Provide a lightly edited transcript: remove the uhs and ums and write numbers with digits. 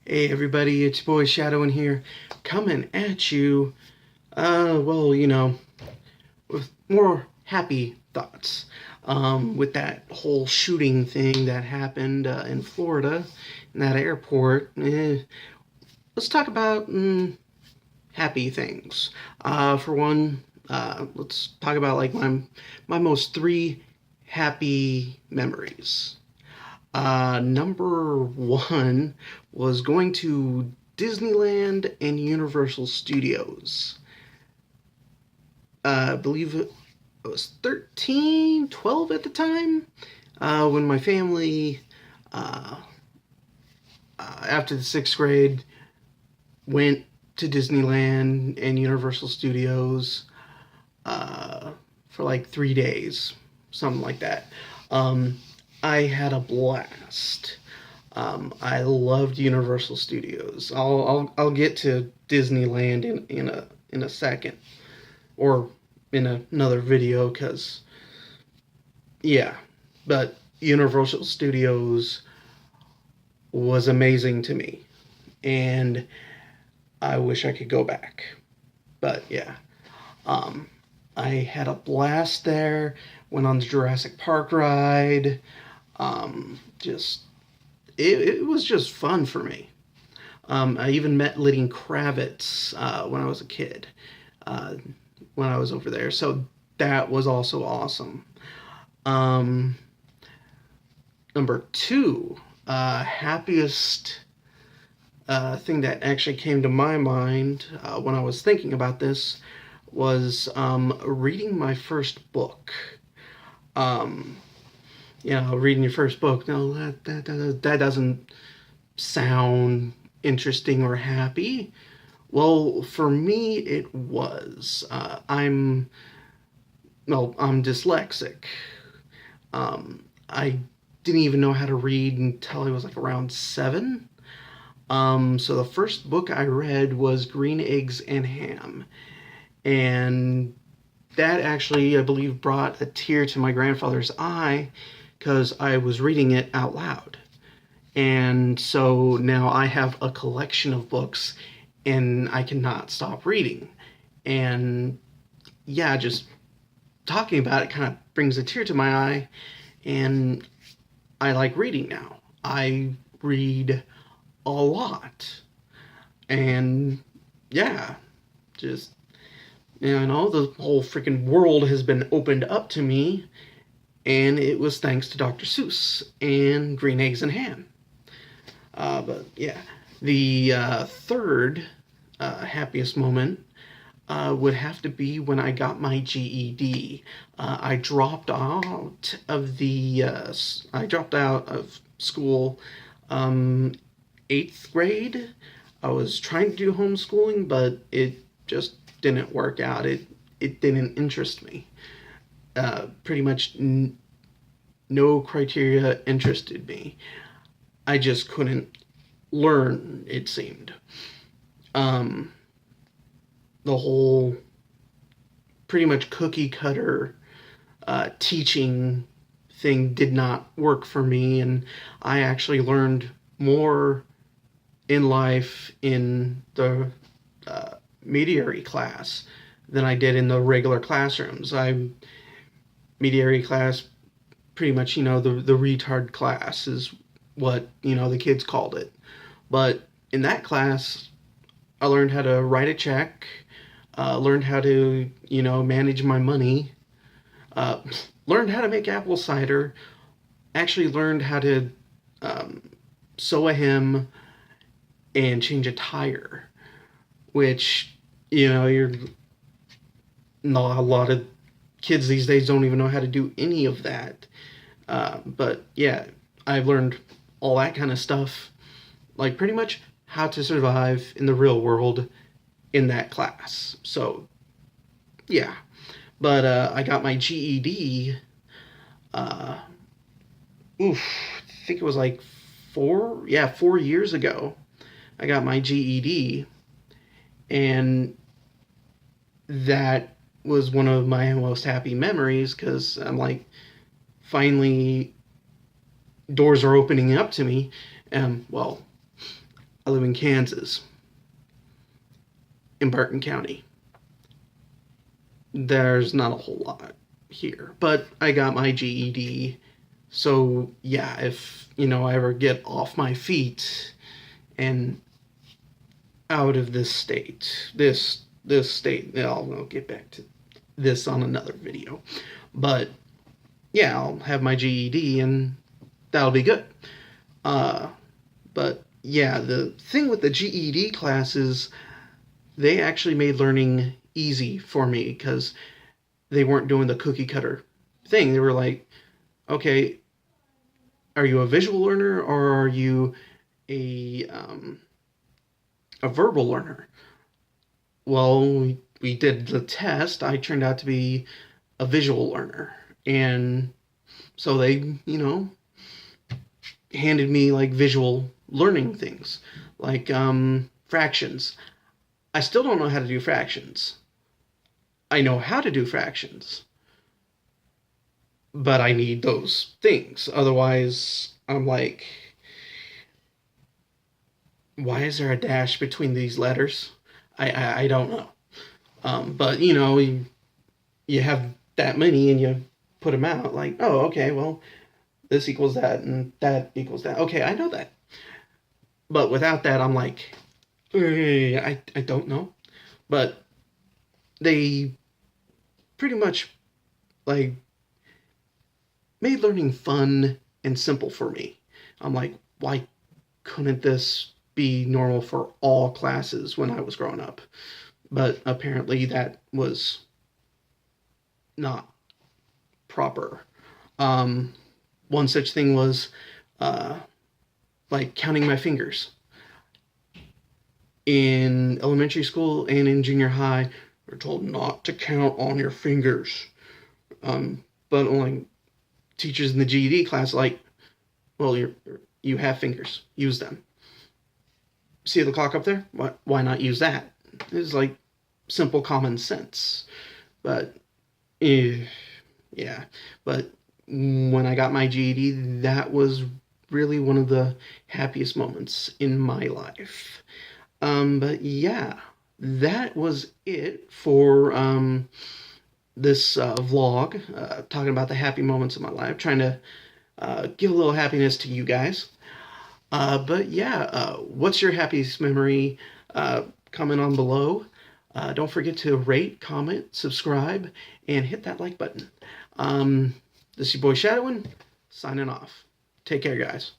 Hey everybody, it's your boy Shadow in here, coming at you, with more happy thoughts. With that whole shooting thing that happened in Florida, in that airport, let's talk about happy things. For one, let's talk about like my most three happy memories. Number one was going to Disneyland and Universal Studios. I believe it was 13, 12 at the time when my family, uh, after the sixth grade, went to Disneyland and Universal Studios for like 3 days, something like that. Um, I had a blast. I loved Universal Studios. I'll get to Disneyland in a second, or in another video, because yeah, but Universal Studios was amazing to me, and I wish I could go back. But yeah, um, I had a blast there. Went on the Jurassic Park ride. Just it was just fun for me. I even met Lenny Kravitz when I was a kid, uh, when I was over there. So that was also awesome. Um, Number two, happiest thing that actually came to my mind when I was thinking about this was reading my first book. Um, reading your first book. No, that doesn't sound interesting or happy. Well, for me, it was. I'm dyslexic. I didn't even know how to read until I was like around 7. So the first book I read was Green Eggs and Ham, and that actually, I believe, brought a tear to my grandfather's eye because I was reading it out loud. And so now I have a collection of books and I cannot stop reading. And yeah, just talking about it kind of brings a tear to my eye. And I like reading now. I read a lot. And yeah, just, the whole freaking world has been opened up to me. And it was thanks to Dr. Seuss and Green Eggs and Ham. But yeah, the third happiest moment would have to be when I got my GED. I dropped out of school, 8th grade. I was trying to do homeschooling, but it just didn't work out. It didn't interest me. Pretty much no criteria interested me. I just couldn't learn, it seemed. Um, the whole pretty much cookie cutter teaching thing did not work for me, and I actually learned more in life in the mediary class than I did in the regular classrooms. Mediary class, pretty much, the retard class is what, the kids called it. But in that class, I learned how to write a check, learned how to, manage my money, uh, learned how to make apple cider, actually learned how to um, sew a hem and change a tire, which, you're not a lot of kids these days don't even know how to do any of that. But yeah, I've learned all that kind of stuff, like pretty much how to survive in the real world in that class. So yeah, but I got my GED. Uh, I think it was like 4 years ago. I got my GED, and that was one of my most happy memories because I'm like, finally, doors are opening up to me. Well, I live in Kansas, in Barton County. There's not a whole lot here, but I got my GED. So yeah, if I ever get off my feet and out of this state, this state, I'll get back to this on another video. But yeah, I'll have my GED and that'll be good. But yeah, the thing with the GED classes, they actually made learning easy for me because they weren't doing the cookie cutter thing. They were like, okay, are you a visual learner or are you a verbal learner? Well, we did the test. I turned out to be a visual learner. And so they, handed me like visual learning things, like fractions. I still don't know how to do fractions. I know how to do fractions, but I need those things. Otherwise, I'm like, why is there a dash between these letters? I don't know. But you have that many and you put them out like, oh, okay, well, this equals that and that equals that. Okay, I know that. But without that, I'm like, I don't know. But they pretty much like made learning fun and simple for me. I'm like, why couldn't this be normal for all classes when I was growing up? But apparently that was not proper. One such thing was like counting my fingers. In elementary school and in junior high, we're told not to count on your fingers. But like teachers in the GED class, like, well, you have fingers, use them. See the clock up there? Why not use that? It's like simple common sense. But yeah. But when I got my GED, that was really one of the happiest moments in my life. But yeah, that was it for this vlog, talking about the happy moments of my life, trying to give a little happiness to you guys. But yeah, what's your happiest memory? Comment on below. Don't forget to rate, comment, subscribe, and hit that like button. This is your boy Shadowin, signing off. Take care, guys.